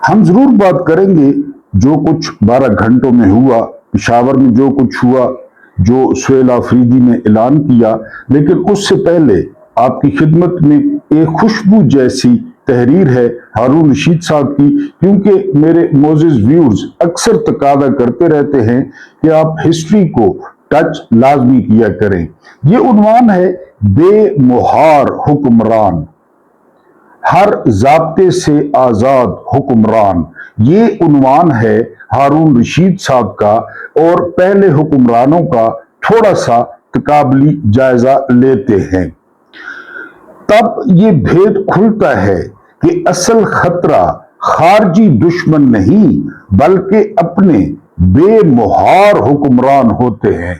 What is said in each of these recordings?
हम जरूर बात करेंगे जो कुछ 12 घंटों में हुआ, पिशावर में जो कुछ हुआ, जो सुहेल आफरीदी ने ऐलान किया, लेकिन उससे पहले आपकी खिदमत में एक खुशबू जैसी तहरीर है हारून रशीद साहब की, क्योंकि मेरे मोजिज व्यूअर्स अक्सर तकादा करते रहते हैं कि आप हिस्ट्री को टच लाजमी किया करें। ये उन्वान है बेमुहार हुक्मरान, हर जाब्ते से आजाद हुक्मरान। ये उन्वान है हारून रशीद साहब का, और पहले हुक्मरानों का थोड़ा सा तकाबली जायजा लेते हैं। तब ये भेद खुलता है कि असल खतरा खारजी दुश्मन नहीं बल्कि अपने बेमुहार हुक्मरान होते हैं,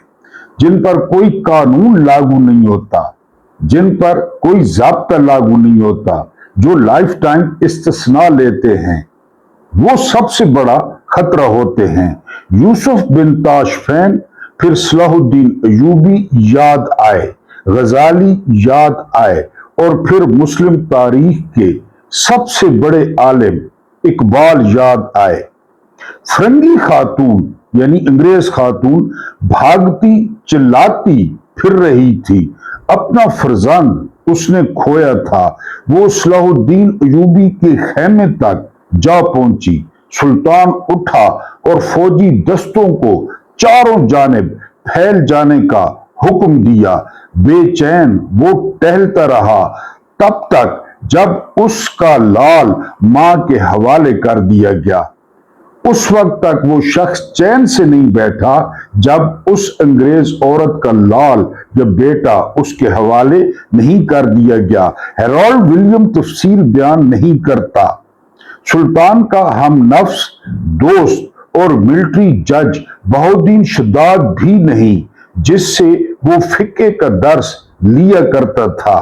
जिन पर कोई कानून लागू नहीं होता, जिन पर कोई ज़ाब्ता लागू नहीं होता, जो लाइफ टाइम इस्तिस्ना लेते हैं, वो सबसे बड़ा खतरा होते हैं। यूसुफ बिन ताशफैन, फिर सलाहुद्दीन अयूबी याद आए, गजाली याद आए, और फिर मुस्लिम तारीख के सबसे बड़े आलिम इकबाल याद आए। फरंगी खातून यानी अंग्रेज खातून भागती चिल्लाती फिर रही थी, अपना फरजंद उसने खोया था। वो सलाहुद्दीन अयूबी के खेमे तक जा पहुंची। सुल्तान उठा और फौजी दस्तों को चारों जानिब फैल जाने का हुक्म दिया। बेचैन वो टहलता रहा तब तक जब उसका लाल मां के हवाले कर दिया गया। उस वक्त तक वो शख्स चैन से नहीं बैठा जब उस अंग्रेज औरत का लाल या बेटा उसके हवाले नहीं कर दिया गया। हेरोल्ड विलियम तफसील बयान नहीं करता। सुल्तान का हम नफ्स दोस्त और मिलिट्री जज बहाउद्दीन शद्दाद भी नहीं, जिससे वो फिक्के का दर्स लिया करता था।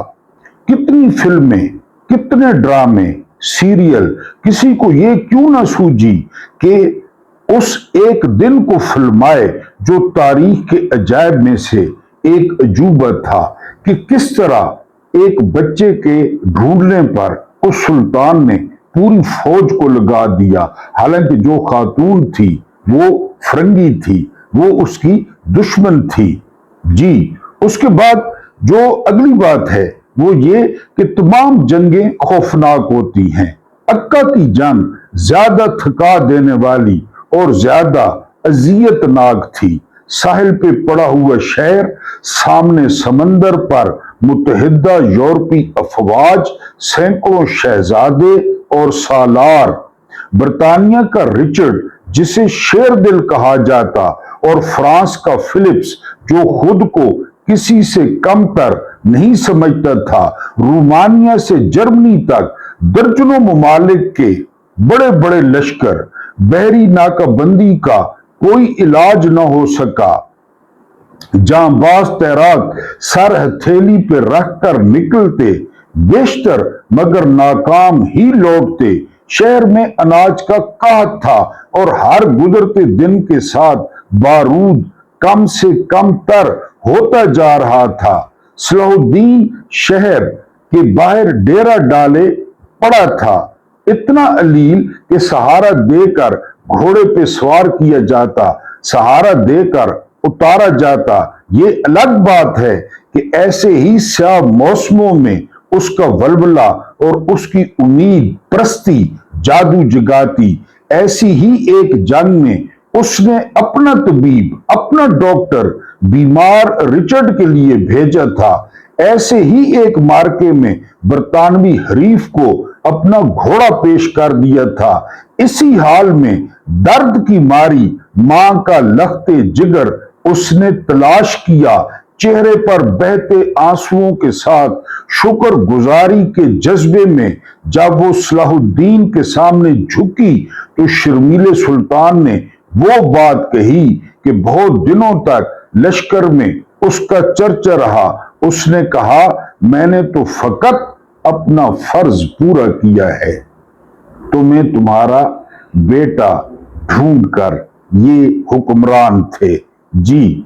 कितनी फिल्में, कितने ड्रामे, सीरियल, किसी को ये क्यों ना सूझी कि उस एक दिन को फिल्माए जो तारीख के अजायब में से एक अजूबा था, कि किस तरह एक बच्चे के ढूंढने पर उस सुल्तान ने पूरी फौज को लगा दिया। हालांकि जो खातून थी वो फरंगी थी, वो उसकी दुश्मन थी। जी, उसके बाद जो अगली बात है वो ये कि तमाम जंगें खौफनाक होती हैं। अक्का की जंग ज्यादा थका देने वाली और ज्यादा अजियतनाक थी। साहिल पे पड़ा हुआ शहर, सामने समंदर पर मुतहिदा यूरोपी अफवाज, सैकड़ों शहजादे और सालार, बरतानिया का रिचर्ड जिसे शेर दिल कहा जाता, और फ्रांस का फिलिप्स जो खुद को किसी से कमतर नहीं समझता था। रोमानिया से जर्मनी तक दर्जनों ममालिक के बड़े बड़े लश्कर, बहरी नाकाबंदी का कोई इलाज न हो सका। जांबाज तैराक सर हथेली पे रखकर निकलते, बेशतर मगर नाकाम ही लौटते। शहर में अनाज का काहत था और हर गुजरते दिन के साथ बारूद कम से कम तर होता जा रहा था। सलाहुद्दीन शहर के बाहर डेरा डाले पड़ा था, इतना अलील कि सहारा देकर घोड़े पे सवार किया जाता, सहारा देकर उतारा जाता। ये अलग बात है कि ऐसे ही स्याह मौसमों में उसका वलवला और उसकी उम्मीद परस्ती जादू जगाती। ऐसी ही एक जंग में उसने अपना तबीब, अपना डॉक्टर बीमार रिचर्ड के लिए भेजा था। ऐसे ही एक मार्के में बरतानवी हरीफ को अपना घोड़ा पेश कर दिया था। इसी हाल में दर्द की मारी मां का लखते जिगर उसने तलाश किया। चेहरे पर बहते आंसुओं के साथ शुक्र गुजारी के जज्बे में जब वो सलाहुद्दीन के सामने झुकी तो शर्मीले सुल्तान ने वो बात कही कि बहुत दिनों तक लश्कर में उसका चर्चा रहा। उसने कहा, मैंने तो फकत अपना फर्ज पूरा किया है। तुम्हें तुम्हारा बेटा ढूंढकर ये हुक्मरान थे। जी,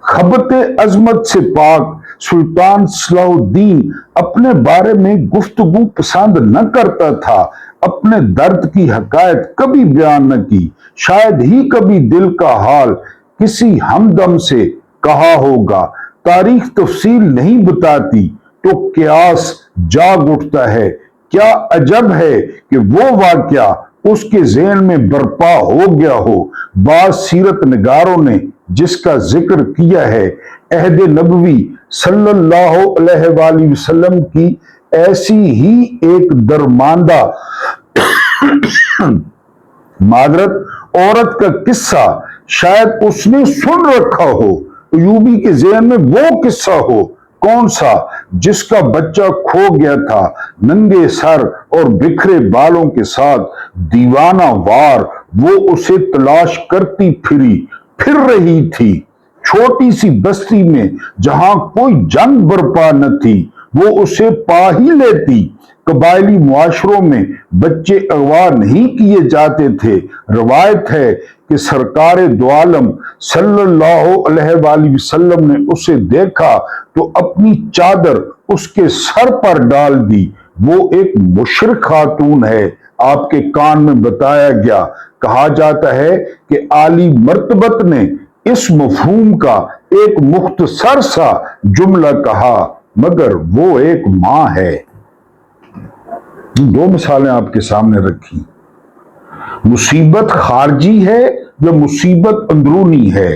खबते अजमत से पाक सुल्तान सलाहुद्दीन अपने बारे में गुफ्तगू पसंद न करता था। اپنے درد کی حقائق کبھی بیان نہ کی، شاید ہی کبھی دل کا حال کسی ہمدم سے کہا ہوگا۔ تاریخ تفصیل نہیں بتاتی تو قیاس جاگ اٹھتا ہے۔ کیا عجب ہے کہ وہ واقعہ اس کے ذہن میں برپا ہو گیا ہو۔ بعض سیرت نگاروں نے جس کا ذکر کیا ہے، عہد نبوی صلی اللہ علیہ وآلہ وسلم کی ایسی ہی ایک درماندہ معذرت عورت کا قصہ شاید اس نے سن رکھا ہو۔ ایوبی کے ذہن میں وہ قصہ ہو، کون سا؟ جس کا بچہ کھو گیا تھا، ننگے سر اور بکھرے بالوں کے ساتھ دیوانہ وار وہ اسے تلاش کرتی پھر رہی تھی۔ چھوٹی سی بستی میں جہاں کوئی جنگ برپا نہ تھی، وہ اسے پا ہی لیتی۔ قبائلی معاشروں میں بچے اغوا نہیں کیے جاتے تھے۔ روایت ہے کہ سرکار دو عالم صلی اللہ علیہ وآلہ وسلم نے اسے دیکھا تو اپنی چادر اس کے سر پر ڈال دی۔ وہ ایک مشرک خاتون ہے۔ آپ کے کان میں بتایا گیا، کہا جاتا ہے کہ عالی مرتبت نے اس مفہوم کا ایک مختصر سا جملہ کہا، مگر وہ ایک ماں ہے۔ دو مثالیں آپ کے سامنے رکھی۔ مصیبت خارجی ہے یا مصیبت اندرونی ہے؟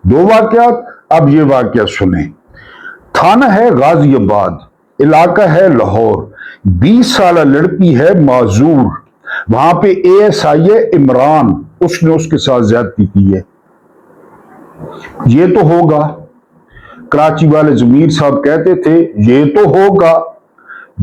دو واقعات۔ اب یہ واقعہ سنیں۔ تھانہ ہے غازی آباد، علاقہ ہے لاہور۔ 20 سالہ لڑکی ہے معذور، وہاں پہ ASI ہے عمران، اس نے اس کے ساتھ زیادتی کی ہے۔ یہ تو ہوگا، کراچی والے ضمیر صاحب کہتے تھے یہ تو ہوگا۔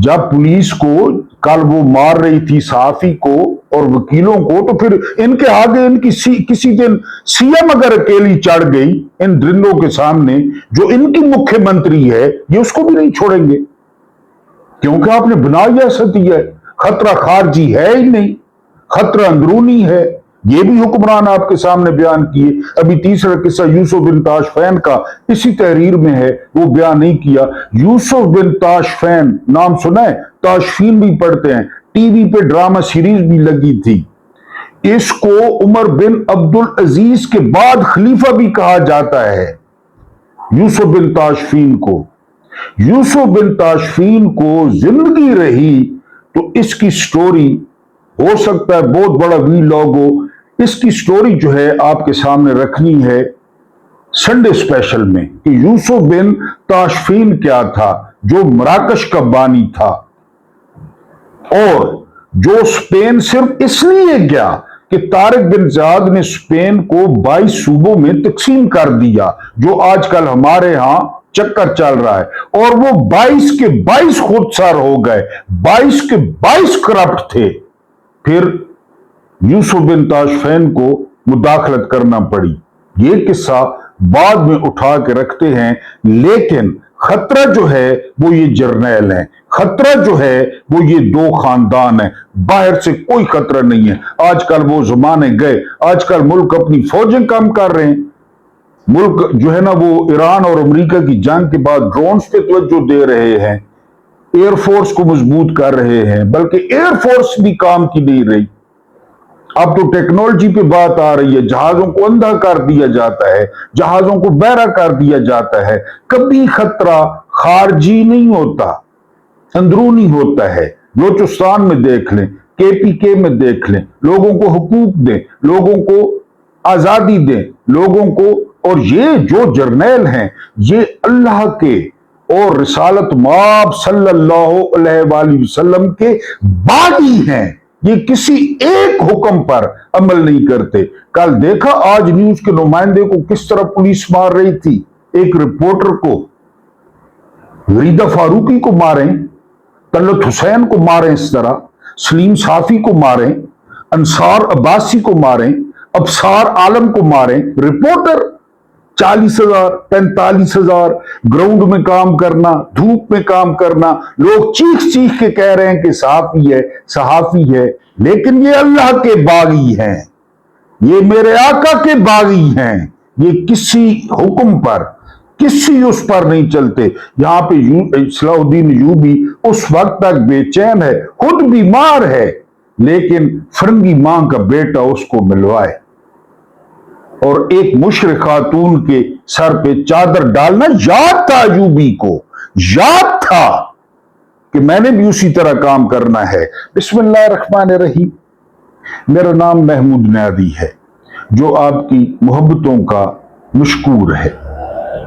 جب پولیس کو کل وہ مار رہی تھی صحافی کو اور وکیلوں کو، تو پھر ان کے آگے ان کی کسی دن CM اگر اکیلی چڑھ گئی ان درندوں کے سامنے، جو ان کی مکھیہ منتری ہے، یہ اس کو بھی نہیں چھوڑیں گے، کیونکہ آپ نے بنا ایسا دیا ہے۔ خطرہ خارجی ہے ہی نہیں، خطرہ اندرونی ہے۔ یہ بھی حکمران آپ کے سامنے بیان کیے۔ ابھی تیسرا قصہ یوسف بن تاشفین کا اسی تحریر میں ہے، وہ بیان نہیں کیا۔ یوسف بن تاشفین نام سنا ہے؟ تاشفین بھی پڑھتے ہیں، ٹی وی پہ ڈرامہ سیریز بھی لگی تھی۔ اس کو عمر بن عبدالعزیز کے بعد خلیفہ بھی کہا جاتا ہے۔ یوسف بن تاشفین کو زندگی رہی تو اس کی سٹوری ہو سکتا ہے بہت بڑا ویلاگ ہو۔ اس کی سٹوری جو ہے آپ کے سامنے رکھنی ہے سنڈے اسپیشل میں، کہ یوسف بن تاشفین کیا تھا جو مراکش کا بانی تھا، اور جو اسپین صرف اس لیے گیا کہ طارق بن زیاد نے اسپین کو 22 صوبوں میں تقسیم کر دیا، جو آج کل ہمارے ہاں چکر چل رہا ہے، اور وہ 22 کے 22 خود سر ہو گئے، 22 کے 22 کرپٹ تھے۔ پھر یوسف بن تاشفین کو مداخلت کرنا پڑی۔ یہ قصہ بعد میں اٹھا کے رکھتے ہیں، لیکن خطرہ جو ہے وہ یہ جرنیل ہیں، خطرہ جو ہے وہ یہ دو خاندان ہیں، باہر سے کوئی خطرہ نہیں ہے۔ آج کل وہ زمانے گئے، آج کل ملک اپنی فوجیں کم کر رہے ہیں۔ ملک جو ہے نا وہ ایران اور امریکہ کی جنگ کے بعد ڈرونز پہ توجہ دے رہے ہیں، ایئر فورس کو مضبوط کر رہے ہیں، بلکہ ایئر فورس بھی کام کی نہیں رہی۔ اب تو ٹیکنالوجی پہ بات آ رہی ہے، جہازوں کو اندھا کر دیا جاتا ہے، جہازوں کو بہرا کر دیا جاتا ہے۔ کبھی خطرہ خارجی نہیں ہوتا، اندرونی ہوتا ہے۔ بلوچستان میں دیکھ لیں، KPK میں دیکھ لیں، لوگوں کو حقوق دیں، لوگوں کو آزادی دیں، لوگوں کو، اور یہ جو جرنیل ہیں یہ اللہ کے اور رسالت مآب صلی اللہ علیہ وآلہ وسلم کے باغی ہیں، یہ کسی ایک حکم پر عمل نہیں کرتے۔ کل دیکھا آج نیوز کے نمائندے کو کس طرح پولیس مار رہی تھی، ایک رپورٹر کو، غریدہ فاروقی کو ماریں، طلعت حسین کو ماریں، اس طرح سلیم صافی کو ماریں، انصار عباسی کو ماریں، ابصار عالم کو ماریں۔ رپورٹر 40,000 45,000 گراؤنڈ میں کام کرنا، دھوپ میں کام کرنا، لوگ چیخ چیخ کے کہہ رہے ہیں کہ صحافی ہے صحافی ہے، لیکن یہ اللہ کے باغی ہیں، یہ میرے آقا کے باغی ہیں، یہ کسی حکم پر، کسی اس پر نہیں چلتے۔ یہاں پہ صلاح الدین ایوبی اس وقت تک بے چین ہے، خود بیمار ہے، लेकिन फरंगी मां का बेटा उसको मिलवाए और एक मुशरिक खातून के सर पे चादर डालना याद था अयूबी को, याद था कि मैंने भी उसी तरह काम करना है। बिस्मिल्लाहिर्रहमानिर्रहीम। मेरा नाम महमूद नादी है, जो आपकी मोहब्बतों का मशकूर है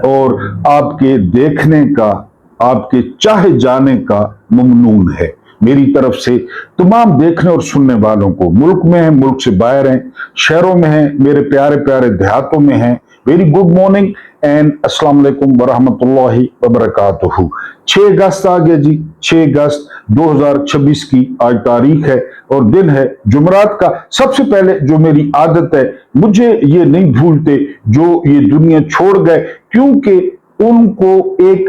और आपके देखने का, आपके चाहे जाने का ममनून है। मेरी तरफ से तमाम देखने और सुनने वालों को, मुल्क में हैं, मुल्क से बाहर हैं, शहरों में हैं, मेरे प्यारे प्यारे देहातों में हैं, वेरी गुड मॉर्निंग एंड अस्सलाम वालेकुम वरहमतुल्लाहि वबरकातुहू। 6 अगस्त आ गया जी, 6 अगस्त 2026 की आज तारीख है और दिन है जुमरात का। सबसे पहले जो मेरी आदत है, मुझे ये नहीं भूलते जो ये दुनिया छोड़ गए, क्योंकि उनको एक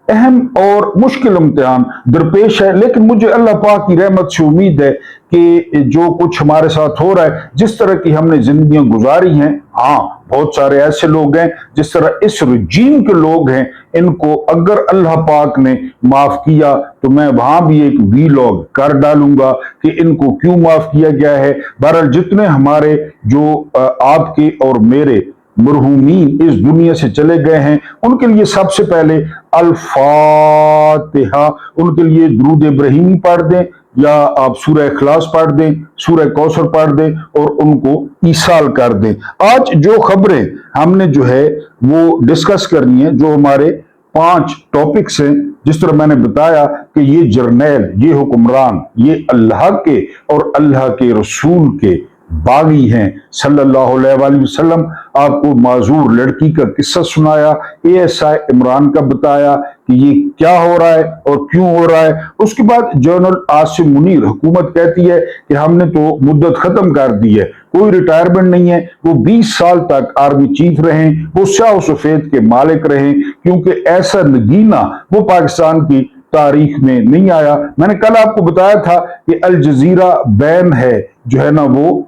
अहम और मुश्किल इम्तिहान दरपेश है। लेकिन मुझे अल्लाह पाक की रहमत से उम्मीद है कि जो कुछ हमारे साथ हो रहा है, जिस तरह की हमने जिंदगियां गुजारी हैं, हाँ बहुत सारे ऐसे लोग हैं जिस तरह इस रजीम के लोग हैं, इनको अगर अल्लाह पाक ने माफ किया तो मैं वहां भी एक वीलॉग कर डालूंगा कि इनको क्यों माफ किया गया है। बहरहाल जितने हमारे जो आपके और मेरे मरहूमीन इस दुनिया से चले गए हैं, उनके लिए सबसे पहले अल फातिहा, उनके लिए दुरूद इब्राहिमी पढ़ दें या आप सूरह इखलास पढ़ दें, सूरह कौसर पढ़ दें और उनको ईसाल कर दें। आज जो खबरें हमने जो है वो डिस्कस करनी है, जो हमारे 5 टॉपिक्स हैं, जिस तरह मैंने बताया कि ये जर्नैल, ये हुक्मरान, ये अल्लाह के और अल्लाह के रसूल के बागी हैं सल्लल्लाहु अलैहि वसल्लम। आपको माजूर लड़की का किस्सा सुनाया, ASI इमरान का बताया कि ये क्या हो रहा है और क्यों हो रहा है। उसके बाद जनरल आसिम मुनीर, हुकूमत कहती है कि हमने तो मुद्दत खत्म कर दी है, कोई रिटायरमेंट नहीं है। वो 20 साल तक आर्मी चीफ रहे, वो स्याह सफेद के मालिक रहे, क्योंकि ऐसा नगीना वो पाकिस्तान की तारीख में नहीं आया। मैंने कल आपको बताया था कि अल जजीरा बैन है, जो है ना वो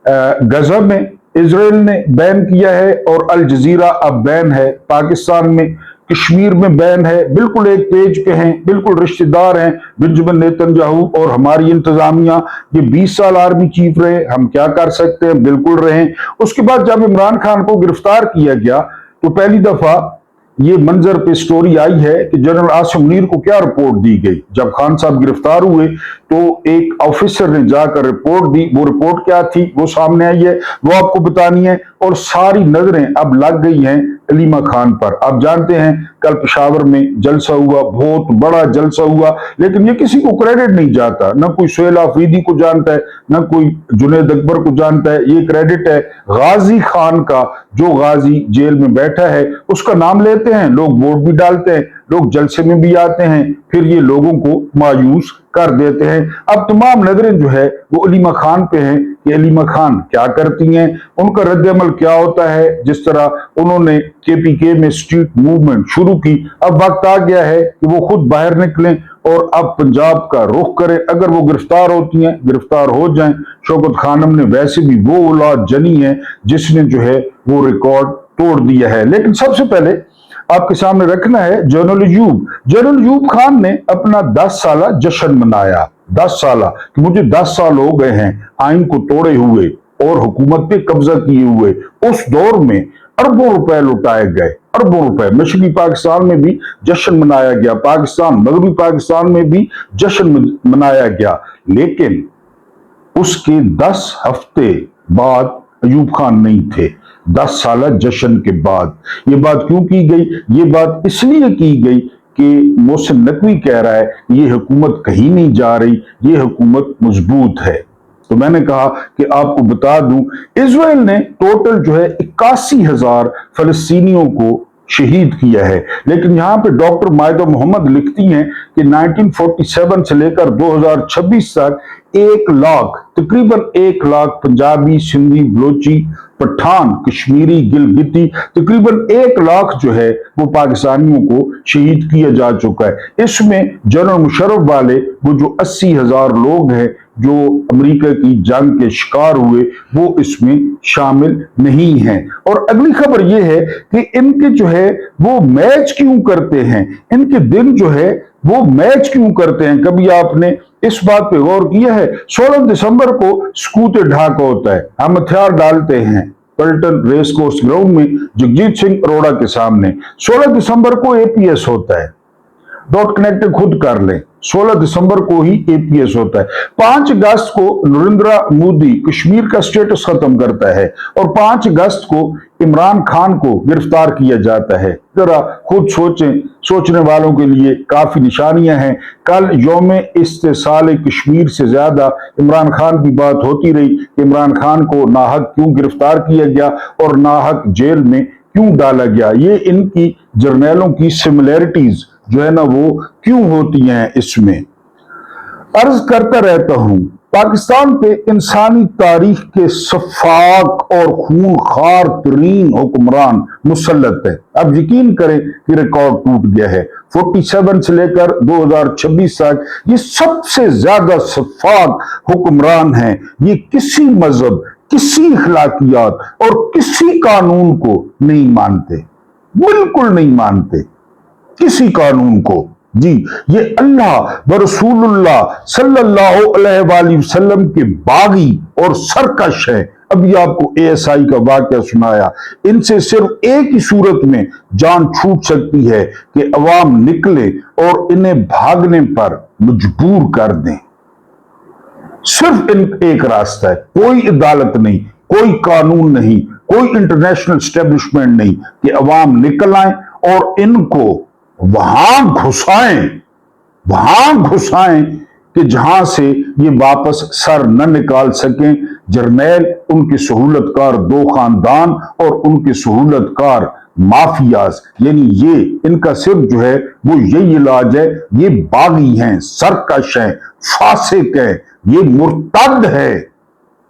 गज़ा में इजराइल ने बैन किया है और अल जजीरा अब बैन है पाकिस्तान में, कश्मीर में बैन है। बिल्कुल एक पेज पे हैं, बिल्कुल रिश्तेदार हैं बेंजामिन नेतन्याहू और हमारी इंतजामिया। ये 20 साल आर्मी चीफ रहे, हम क्या कर सकते हैं, बिल्कुल रहे। उसके बाद जब इमरान खान को गिरफ्तार किया गया तो पहली दफा ये मंजर पे स्टोरी आई है कि जनरल आसिम मुनीर को क्या रिपोर्ट दी गई। जब खान साहब गिरफ्तार हुए तो एक ऑफिसर ने जाकर रिपोर्ट दी। वो रिपोर्ट क्या थी वो सामने आई है, वो आपको बतानी है। और सारी नजरें अब लग गई हैं अलीमा खान पर। आप जानते हैं कल पेशावर में जलसा हुआ, बहुत बड़ा जलसा हुआ, लेकिन ये किसी को क्रेडिट नहीं जाता। ना कोई सुहेल आफरीदी को जानता है, ना कोई जुनैद अकबर को जानता है। ये क्रेडिट है गाजी खान का, जो गाजी जेल में बैठा है उसका नाम लेते हैं लोग, वोट भी डालते हैं लोग, जलसे में भी आते हैं, फिर ये लोगों को मायूस कर देते हैं। अब तमाम नजरें जो है वो अलीमा खान पे हैं कि अलीमा खान क्या करती हैं, उनका रद्द-ए-अमल क्या होता है। जिस तरह उन्होंने KPK में स्ट्रीट मूवमेंट शुरू की, अब वक्त आ गया है कि वो खुद बाहर निकलें और अब पंजाब का रुख करें। अगर वो गिरफ्तार होती हैं, गिरफ्तार हो जाएं। शौकत खानम ने वैसे भी वो औलाद जनी है जिसने जो है वो रिकॉर्ड तोड़ दिया है। लेकिन सबसे पहले आपके सामने रखना है जनरल अयूब। जनरल अयूब खान ने अपना 10 साला जश्न मनाया। 10 साला कि मुझे 10 साल हो गए हैं आइन को तोड़े हुए और हुकूमत पे कब्जा किए हुए। उस दौर में अरबों रुपए लुटाए गए, अरबों रुपए। मशरकी पाकिस्तान में भी जश्न मनाया गया, पाकिस्तान मगरबी पाकिस्तान में भी जश्न मनाया गया। लेकिन उसके 10 हफ्ते बाद अयूब खान नहीं थे। 10 साल जश्न के बाद ये बात क्यों की गई? ये बात इसलिए की गई कि मोहसिन नकवी कह रहा है ये हुकूमत कहीं नहीं जा रही, ये हुकूमत मजबूत है। तो मैंने कहा कि आपको बता दूं, इजराइल ने टोटल जो है 81,000 फलस्तीनियों को शहीद किया है। लेकिन यहां पे डॉक्टर मायदा मोहम्मद लिखती हैं कि 1947 से लेकर 2026 तक 1 लाख, तकरीबन 1 लाख पंजाबी, सिंधी, बलोची, पठान, कश्मीरी, गिलगिती, तकरीबन 1 लाख जो है वो पाकिस्तानियों को शहीद किया जा चुका है। इसमें जनरल मुशर्रफ वाले वो जो 80,000 लोग हैं जो अमेरिका की जंग के शिकार हुए, वो इसमें शामिल नहीं हैं। और अगली खबर ये है कि इनके जो है वो मैच क्यों करते हैं, इनके दिन जो है वो मैच क्यों करते हैं? कभी आपने इस बात पे गौर किया है? 16 दिसंबर को स्कूते ढाक होता है, हम हथियार डालते हैं पल्टन रेस कोर्स ग्राउंड में जगजीत सिंह अरोड़ा के सामने। 16 दिसंबर को एपीएस होता है, डॉट कनेक्ट खुद कर लें, 16 दिसंबर को ही एपीएस होता है। 5 अगस्त को नरेंद्र मोदी कश्मीर का स्टेटस खत्म करता है और 5 अगस्त को इमरान खान को गिरफ्तार किया जाता है। जरा खुद सोचें, सोचने वालों के लिए काफी निशानियां हैं। कल यौम इस्तेसाल कश्मीर से ज्यादा इमरान खान की बात होती रही कि इमरान खान को नाहक क्यों गिरफ्तार किया गया और नाहक जेल में क्यों डाला गया। ये इनकी जर्नैलों की सिमिलैरिटीज जो है ना वो क्यों होती हैं। इसमें अर्ज करता रहता हूं, पाकिस्तान पे इंसानी तारीख के सफाक और खूनखार तरीन हुक्मरान मुसल्लत है। अब यकीन करें कि रिकॉर्ड टूट गया है। 47 से लेकर 2026 तक ये सबसे ज्यादा सफाक हुक्मरान हैं। ये किसी मजहब, किसी अखलाकियात और किसी कानून को नहीं मानते, बिल्कुल नहीं मानते किसी कानून को। जी, ये अल्लाह व रसूलुल्लाह सल्लल्लाहु अलैहि वसल्लम के बागी और सरकश है। अभी आपको एएसआई का वाकया सुनाया। इनसे सिर्फ एक ही सूरत में जान छूट सकती है कि अवाम निकले और इन्हें भागने पर मजबूर कर दें। सिर्फ एक रास्ता है, कोई अदालत नहीं, कोई कानून नहीं, कोई इंटरनेशनल एस्टेब्लिशमेंट नहीं, कि अवाम निकल आए और इनको वहां घुसाएं कि जहां से ये वापस सर न निकाल सकें। जर्नैल, उनके सहूलतकार दो खानदान और उनके सहूलतकार माफियाज, यानी ये इनका सिर्फ जो है वो यही इलाज है। ये बागी हैं, सरकश हैं, फासिक हैं, ये मुर्तद है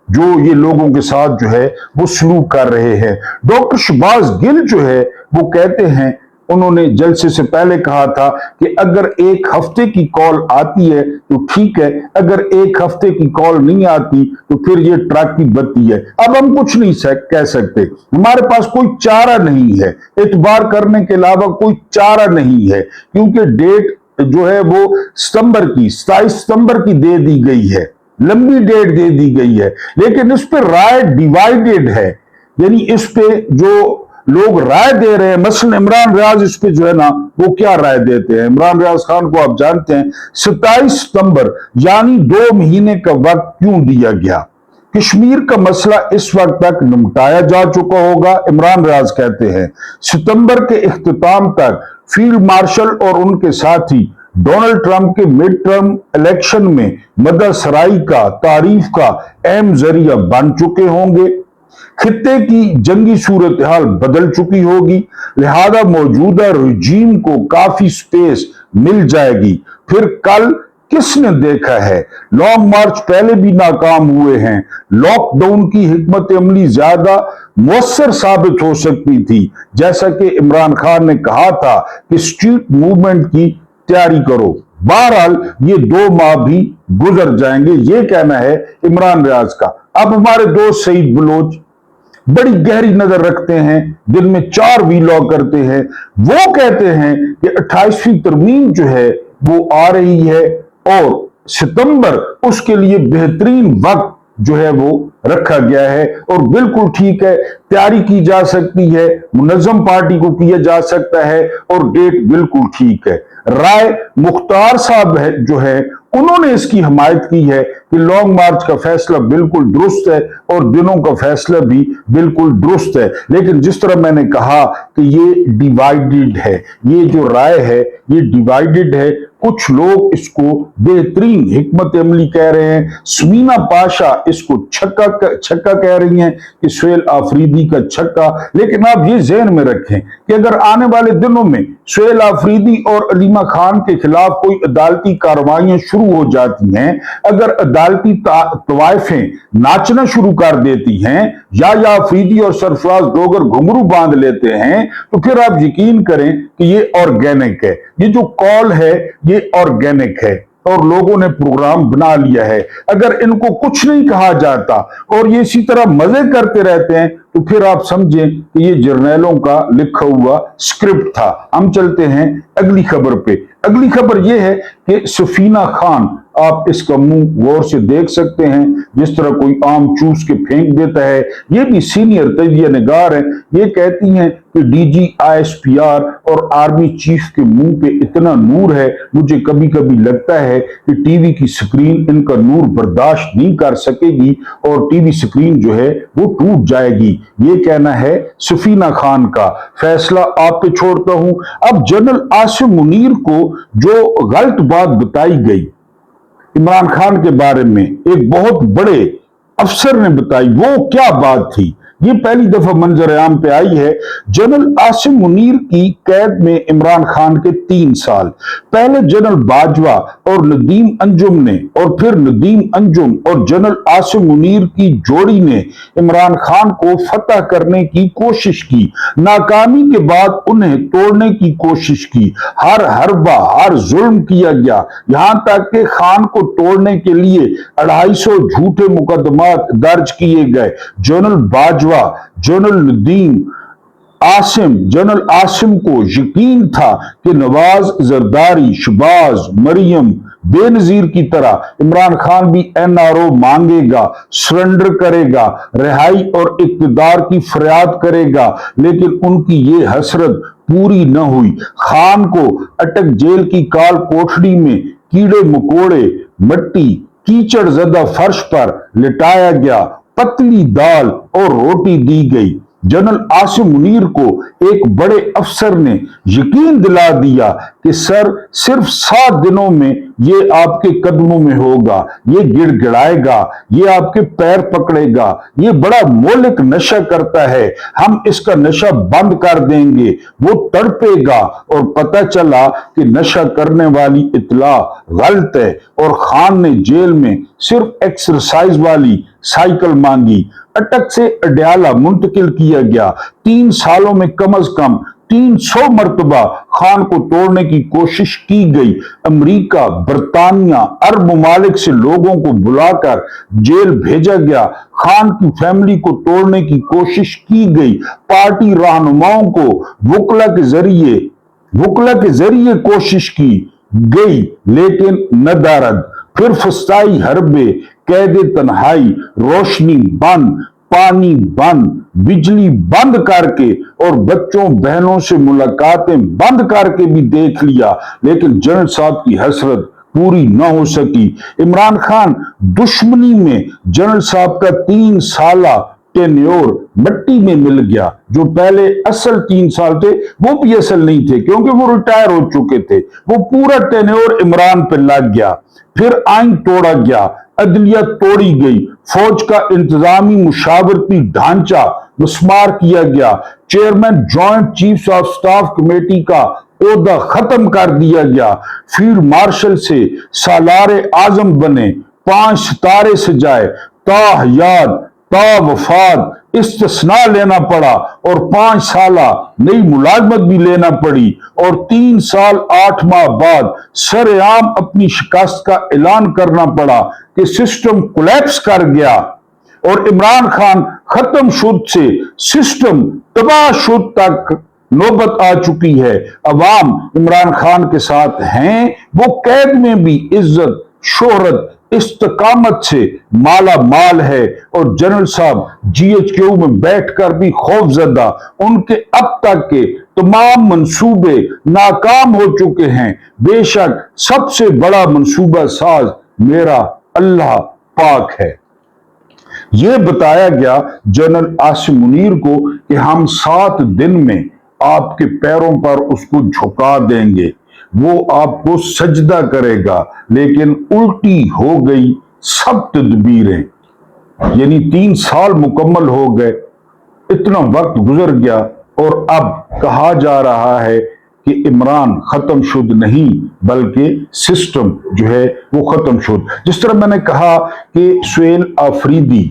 जो ये लोगों के साथ जो है वो सलूक कर रहे हैं। डॉक्टर शहबाज गिल जो है वो कहते हैं, उन्होंने जलसे से पहले कहा था कि अगर एक हफ्ते की कॉल आती है तो ठीक है, अगर एक हफ्ते की कॉल नहीं आती तो फिर ये ट्रक की बत्ती है। अब हम कुछ नहीं कह सकते, हमारे पास कोई चारा नहीं है, इतबार करने के अलावा कोई चारा नहीं है, क्योंकि डेट जो है वो सितंबर की 27 सितंबर की दे दी गई है, लंबी डेट दे दी गई है, लेकिन इस पे राय डिवाइडेड है। यानी इस पे जो लोग राय दे रहे हैं, मसलन इमरान रियाज इस पे जो है ना वो क्या राय देते हैं। इमरान रियाज खान को आप जानते हैं 27 सितंबर यानी 2 महीने का वक्त क्यों दिया गया? कश्मीर का मसला इस वक्त तक निपटाया जा चुका होगा, इमरान रियाज कहते हैं। सितंबर के इख्तिताम तक फील्ड मार्शल और उनके साथी डोनाल्ड ट्रंप के मिड टर्म इलेक्शन में मददसराई का, तारीफ का अहम जरिया बन चुके होंगे। खित्ते की जंगी सूरत हाल बदल चुकी होगी, लिहाजा मौजूदा रजीम को काफी स्पेस मिल जाएगी। फिर कल किसने देखा है, लॉन्ग मार्च पहले भी नाकाम हुए हैं। लॉकडाउन की हिकमत अमली ज्यादा मुअस्सर साबित हो सकती थी, जैसा कि इमरान खान ने कहा था कि स्ट्रीट मूवमेंट की तैयारी करो। बहरहाल ये 2 माह भी गुजर जाएंगे, ये कहना है इमरान रियाज का। अब हमारे दोस्त सईद बलोच बड़ी गहरी नजर रखते हैं, दिन में 4 वीलॉग करते हैं। वो कहते हैं कि 28वीं तरमीम जो है वो आ रही है और सितंबर उसके लिए बेहतरीन वक्त जो है वो रखा गया है और बिल्कुल ठीक है, तैयारी की जा सकती है, मुनज़्ज़म पार्टी को किया जा सकता है और डेट बिल्कुल ठीक है। राय मुख्तार साहब है जो है उन्होंने इसकी हमायत की है कि लॉन्ग मार्च का फैसला बिल्कुल दुरुस्त है और दिनों का फैसला भी बिल्कुल दुरुस्त है, लेकिन जिस तरह मैंने कहा कि ये डिवाइडेड है, ये जो राय है ये डिवाइडेड है। कुछ लोग इसको बेहतरीन हिकमत अमली कह रहे हैं, समीना पाशा इसको छक्का कह रही हैं कि सुहेल आफरीदी का छक्का। लेकिन आप ये ज़हन में रखें कि अगर आने वाले दिनों में सुहेल आफरीदी और अलीमा खान के खिलाफ कोई अदालती कार्रवाइयां शुरू हो जाती हैं, अगर अदालती तवाइफें नाचना शुरू कर देती हैं या आफरीदी और सरफराज डोगर घुंघरू बांध लेते हैं, तो फिर आप यकीन करें कि ये ऑर्गेनिक है, ये जो कॉल है ये ऑर्गेनिक है। और लोगों ने प्रोग्राम बना लिया है। अगर इनको कुछ नहीं कहा जाता और ये इसी तरह मजे करते रहते हैं तो फिर आप समझें कि ये जर्नैलों का लिखा हुआ स्क्रिप्ट था। हम चलते हैं अगली खबर पे। अगली खबर यह है कि सफीना खान, आप इसका मुंह गौर से देख सकते हैं, जिस तरह कोई आम चूस के फेंक देता है। ये भी सीनियर तजिया निगार है। ये कहती हैं कि डीजी आईएसपीआर और आर्मी चीफ के मुंह पे इतना नूर है, मुझे कभी कभी लगता है कि टीवी की स्क्रीन इनका नूर बर्दाश्त नहीं कर सकेगी और टीवी स्क्रीन जो है वो टूट जाएगी। ये कहना है सफीना खान का। फैसला आप पे छोड़ता हूं। अब जनरल आसिम मुनीर को जो गलत बात बताई गई इमरान खान के बारे में, एक बहुत बड़े अफसर ने बताई, वो क्या बात थी? ये पहली दफा मंजर आम पे आई है। जनरल आसिम मुनीर की कैद में इमरान खान के 3 साल। पहले जनरल बाजवा और नदीम अंजुम ने, और फिर नदीम अंजुम और जनरल आसिम मुनीर की जोड़ी ने इमरान खान को फतह करने की कोशिश की। नाकामी के बाद उन्हें तोड़ने की कोशिश की। हर हरबा, हर जुल्म किया गया, यहां तक कि खान को तोड़ने के लिए 250 झूठे मुकदमात दर्ज किए गए। जनरल बाजवा, जनरल आसिम को यकीन था कि नवाज, जरदारी, शहबाज, मरियम, बेनजीर की तरह इमरान खान भी एनआरओ मांगेगा, सरेंडर करेगा, रिहाई और इक्तदार की फरियाद करेगा, लेकिन उनकी ये हसरत पूरी न हुई। खान को अटक जेल की काल कोठड़ी में कीड़े मकोड़े, मट्टी, कीचड़ ज़दा फर्श पर लिटाया गया। पतली दाल और रोटी दी गई। जनरल आसिम मुनीर को एक बड़े अफसर ने यकीन दिला दिया कि सर, सिर्फ 7 दिनों में ये आपके कदमों में होगा, ये गिड़गिड़ाएगा, ये आपके पैर पकड़ेगा, ये बड़ा मौलिक नशा करता है, हम इसका नशा बंद कर देंगे, वो तड़पेगा। और पता चला कि नशा करने वाली इत्तला गलत है और खान ने जेल में सिर्फ एक्सरसाइज वाली साइकिल मांगी। अटक से अडयाला मुंतकिल किया गया। 3 सालों में कम अज कम 300 मरतबा खान को तोड़ने की कोशिश की गई। अमेरिका, बरतानिया, अरब ममालिक से लोगों को बुलाकर जेल भेजा गया। खान की फैमिली को तोड़ने की कोशिश की गई। पार्टी रहनुमाओं को वकला के जरिए कोशिश की गई, लेकिन नदारद। फिर फसाई हरबे, कैद तन्हाई, रोशनी बंद, पानी बंद, बिजली बंद करके और बच्चों बहनों से मुलाकातें बंद करके भी देख लिया, लेकिन जनरल साहब की हसरत पूरी न हो सकी। इमरान खान दुश्मनी में जनरल साहब का 3 साला टेन्योर मिट्टी में मिल गया। जो पहले असल 3 साल थे वो भी असल नहीं थे, क्योंकि वो रिटायर हो चुके थे। वो पूरा टेन्योर इमरान पे लग गया। फिर आइन तोड़ा गया, अदलिया तोड़ी गई, फौज का इंतजामी मुशावरती ढांचा मुस्मार किया गया, chairman joint chiefs of staff committee का ओहदा खत्म कर दिया गया, फील्ड मार्शल से सालारे आजम बने, 5 सितारे सजाए, ताहयाद, वफाद इस्तिस्ना लेना पड़ा और 5 साला नई मुलाजमत भी लेना पड़ी। और 3 साल 8 माह बाद सरेआम अपनी शिकस्त का ऐलान करना पड़ा कि सिस्टम कोलैप्स कर गया और इमरान खान खत्म शुद से सिस्टम तबाह शुद तक नौबत आ चुकी है। अवाम इमरान खान के साथ हैं। वो कैद में भी इज्जत, शोहरत, इस्तकामत से माला माल है और जनरल साहब जीएचक्यू में बैठकर भी खौफजदा। उनके अब तक के तमाम मंसूबे नाकाम हो चुके हैं। बेशक सबसे बड़ा मंसूबा साज मेरा अल्लाह पाक है। यह बताया गया जनरल आसिम मुनीर को कि हम 7 दिन में आपके पैरों पर उसको झुका देंगे, वो आपको सजदा करेगा। लेकिन उल्टी हो गई सब तदबीरें। यानी 3 साल मुकम्मल हो गए, इतना वक्त गुजर गया और अब कहा जा रहा है कि इमरान खत्म शुद नहीं बल्कि सिस्टम जो है वो खत्म शुद। जिस तरह मैंने कहा कि सुहेल आफरीदी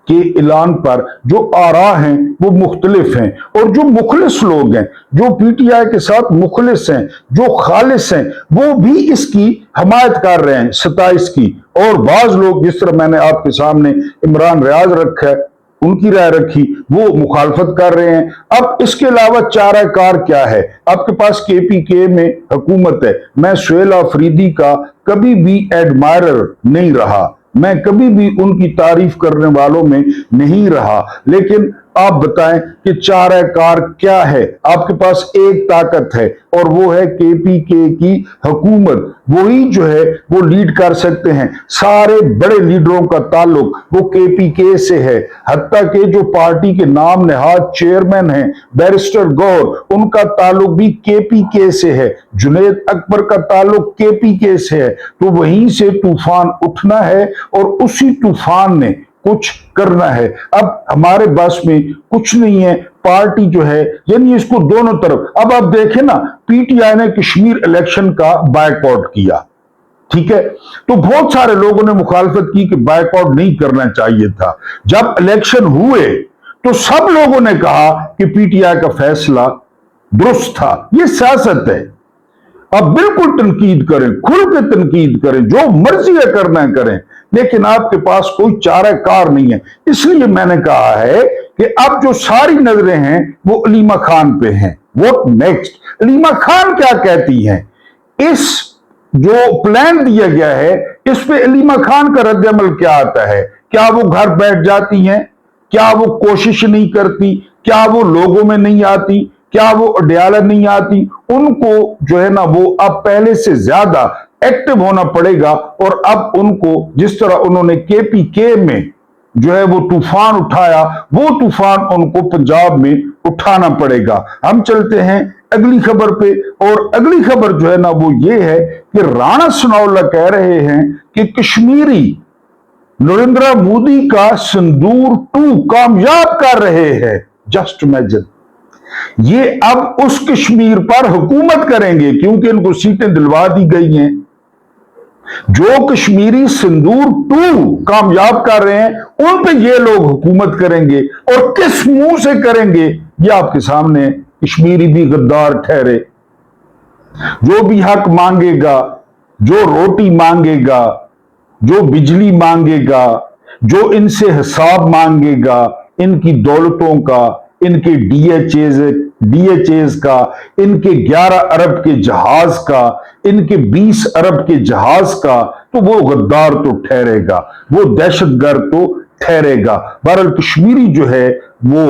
के ऐलान पर जो आरा हैं वो मुख्तलिफ हैं, और जो मुखलिस लोग हैं, जो पीटीआई के साथ मुखलिस हैं, जो खालिस हैं, वो भी इसकी हमायत कर रहे हैं 27 की। और बाज लोग, जिस तरह मैंने आपके सामने इमरान रियाज रखा है, उनकी राय रखी, वो मुखालफत कर रहे हैं। अब इसके अलावा चाराकार क्या है? आपके पास केपीके में हुकूमत है। मैं सुहेल आफरीदी का कभी भी एडमायरर नहीं रहा, मैं कभी भी उनकी तारीफ करने वालों में नहीं रहा, लेकिन आप बताएं कि चाराकार क्या है? आपके पास एक ताकत है और वो है केपीके की हुकूमत। वही जो है वो लीड कर सकते हैं। सारे बड़े लीडरों का ताल्लुक वो केपीके से है, हत्ता के जो पार्टी के नाम नहाद चेयरमैन हैं बैरिस्टर गौर, उनका ताल्लुक भी केपीके से है। जुनैद अकबर का ताल्लुक केपीके से है। तो वहीं से तूफान उठना है और उसी तूफान ने कुछ करना है। अब हमारे बस में कुछ नहीं है। पार्टी जो है, यानी इसको दोनों तरफ, अब आप देखें ना, पीटीआई ने कश्मीर इलेक्शन का बायकॉट किया, ठीक है, तो बहुत सारे लोगों ने मुखालफत की कि बायकॉट नहीं करना चाहिए था। जब इलेक्शन हुए तो सब लोगों ने कहा कि पीटीआई का फैसला दुरुस्त था। ये सियासत है। अब बिल्कुल तनकीद करें, खुल के तनकीद करें, जो मर्जी है करना है करें, लेकिन आपके पास कोई चाराकार नहीं है। इसलिए मैंने कहा है कि अब जो सारी नजरें हैं वो अलीमा खान पे हैं। What next? अलीमा खान क्या कहती हैं? इस जो प्लान दिया गया है इस पे अलीमा खान का रद्द-ए-अमल क्या आता है? क्या वो घर बैठ जाती हैं? क्या वो कोशिश नहीं करती? क्या वो लोगों में नहीं आती? क्या वो अडयाला नहीं आती? उनको जो है ना वो अब पहले से ज्यादा एक्टिव होना पड़ेगा। और अब उनको जिस तरह उन्होंने केपीके में जो है वो तूफान उठाया, वो तूफान उनको पंजाब में उठाना पड़ेगा। हम चलते हैं अगली खबर पे, और अगली खबर जो है ना वो ये है कि राणा सनाउल्लाह कह रहे हैं कि कश्मीरी नरेंद्र मोदी का सिंदूर 2 कामयाब कर रहे हैं। जस्ट इमेजिन, ये अब उस कश्मीर पर हुकूमत करेंगे क्योंकि इनको सीटें दिलवा दी गई हैं। जो कश्मीरी सिंदूर 2 कामयाब कर रहे हैं उन पे ये लोग हुकूमत करेंगे, और किस मुंह से करेंगे ये आपके सामने। कश्मीरी भी गद्दार ठहरे। जो भी हक मांगेगा, जो रोटी मांगेगा, जो बिजली मांगेगा, जो इनसे हिसाब मांगेगा, इनकी दौलतों का, इनके डीएचएज का, इनके 11 अरब के जहाज का, इनके 20 अरब के जहाज का, तो वो गद्दार तो ठहरेगा, वो दहशतगर्द तो ठहरेगा। बहरहाल कश्मीरी जो है वो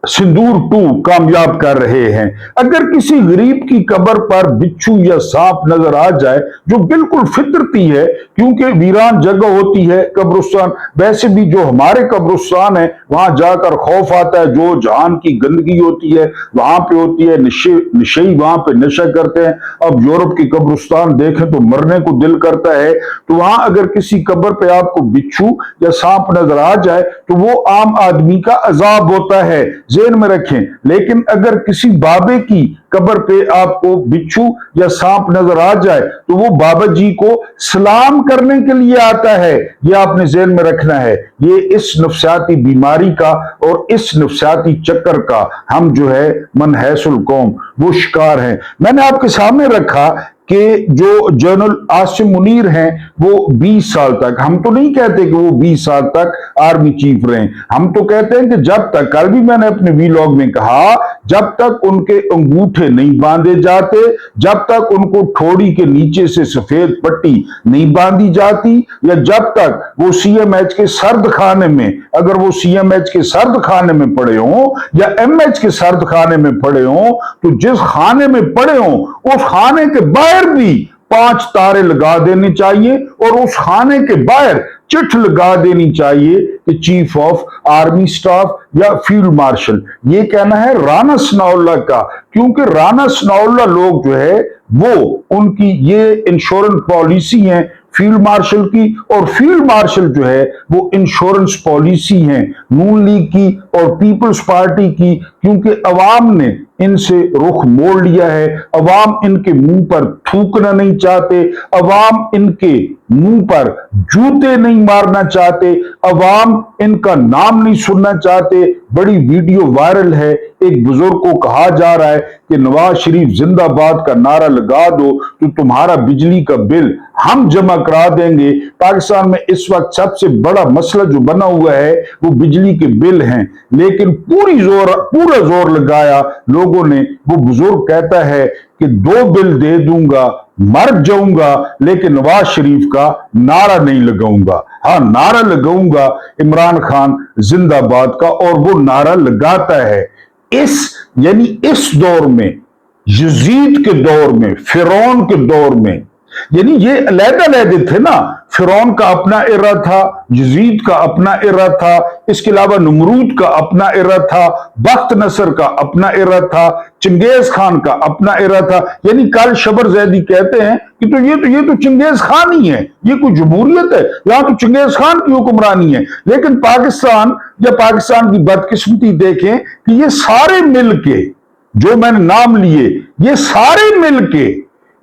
सिंदूर 2 कामयाब कर रहे हैं। अगर किसी गरीब की कब्र पर बिच्छू या सांप नजर आ जाए, जो बिल्कुल फितरती है, क्योंकि वीरान जगह होती है कब्रिस्तान, वैसे भी जो हमारे कब्रिस्तान है वहां जाकर खौफ आता है। जो जहान की गंदगी होती है वहां पे होती है, नशे वहां पे नशा करते हैं। अब यूरोप की कब्रिस्तान देखें तो मरने को दिल करता है। तो वहां अगर किसी कब्र पे आपको बिच्छू या सांप नजर आ जाए तो वो आम आदमी का अजाब होता है, ज़हन में रखें। लेकिन अगर किसी बाबे की कब्र पे आपको बिच्छू या सांप नजर आ जाए तो वो बाबा जी को सलाम करने के लिए आता है। ये आपने ज़हन में रखना है। ये इस नफ्सियाती बीमारी का और इस नफ्सियाती चक्कर का हम जो है मनहैसुल कौम वो शिकार हैं। मैंने आपके सामने रखा कि जो जनरल आसिम मुनीर हैं वो 20 साल तक, हम तो नहीं कहते कि वो 20 साल तक आर्मी चीफ रहे, हम तो कहते हैं कि जब तक, कल भी मैंने अपने वीलॉग में कहा, जब तक उनके अंगूठे नहीं बांधे जाते, जब तक उनको ठोड़ी के नीचे से सफेद पट्टी नहीं बांधी जाती, या जब तक वो सीएमएच के सर्द खाने में, अगर वो सीएमएच के सर्द खाने में पड़े हों या एमएच के सर्द खाने में पड़े हों, तो जिस खाने में पड़े हों उस खाने के बाहर भी 5 तारे लगा देने चाहिए, और उस खाने के बाहर चिट्ठ लगा देनी चाहिए कि चीफ ऑफ आर्मी स्टाफ या फील्ड मार्शल। ये कहना है राणा सनाउल्लाह का, क्योंकि राणा सनाउल्लाह लोग जो है वो उनकी ये इंश्योरेंस पॉलिसी है फील्ड मार्शल की, और फील्ड मार्शल जो है वो इंश्योरेंस पॉलिसी है नून लीग की और पीपल्स पार्टी की, क्योंकि अवाम ने इनसे रुख मोड़ लिया है। अवाम इनके मुंह पर थूकना नहीं चाहते, अवाम इनके मुंह पर जूते नहीं मारना चाहते, अवाम इनका नाम नहीं सुनना चाहते। बड़ी वीडियो वायरल है, एक बुजुर्ग को कहा जा रहा है कि नवाज शरीफ जिंदाबाद का नारा लगा दो तो तुम्हारा बिजली का बिल हम जमा करा देंगे। पाकिस्तान में इस वक्त सबसे बड़ा मसला जो बना हुआ है वो बिजली के बिल हैं, लेकिन पूरा जोर लगाया लोगों ने। वो बुजुर्ग कहता है कि 2 बिल दे दूंगा, मर जाऊंगा, लेकिन नवाज शरीफ का नारा नहीं लगाऊंगा। हाँ, नारा लगाऊंगा इमरान खान जिंदाबाद का, और वो नारा लगाता है। इस दौर में, यजीद के दौर में, फिरौन के दौर में, यानी ये अलग-अलग थे ना। फिरौन का अपना इरा था, यजीद का अपना इरा था, इसके अलावा नमरूद का अपना इरा था, बख्त नसर का अपना इरा था, चंगेज खान का अपना इरा था। यानी कल शबर जैदी कहते हैं कि ये तो चंगेज खान ही है, ये कोई जमहूरियत है, यहां तो चंगेज खान की हुक्मरानी है। लेकिन पाकिस्तान की बदकिस्मती देखें कि ये सारे मिलके, जो मैंने नाम लिए, ये सारे मिलके,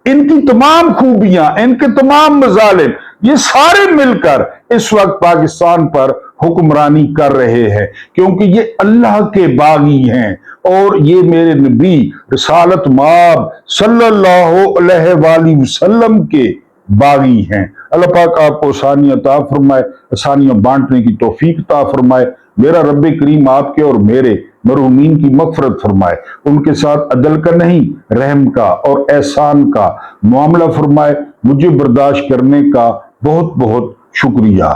इनकी तमाम खूबियां, इनके तमाम मजालिम, ये सारे मिलकर इस वक्त पाकिस्तान पर हुक्मरानी कर रहे हैं, क्योंकि ये अल्लाह के बागी हैं और ये मेरे नबी रिसालत माब सल्लल्लाहु अलैहि वसल्लम के बागी हैं। अल्लाह पाक आपको आसानियां अता फरमाए, आसानियां बांटने की तौफीक अता फरमाए। मेरा रब करीम आपके और मेरे मरहूमीन की मगफरत फरमाए, उनके साथ अदल का नहीं रहम का और एहसान का मामला फरमाए। मुझे बर्दाश्त करने का बहुत बहुत शुक्रिया।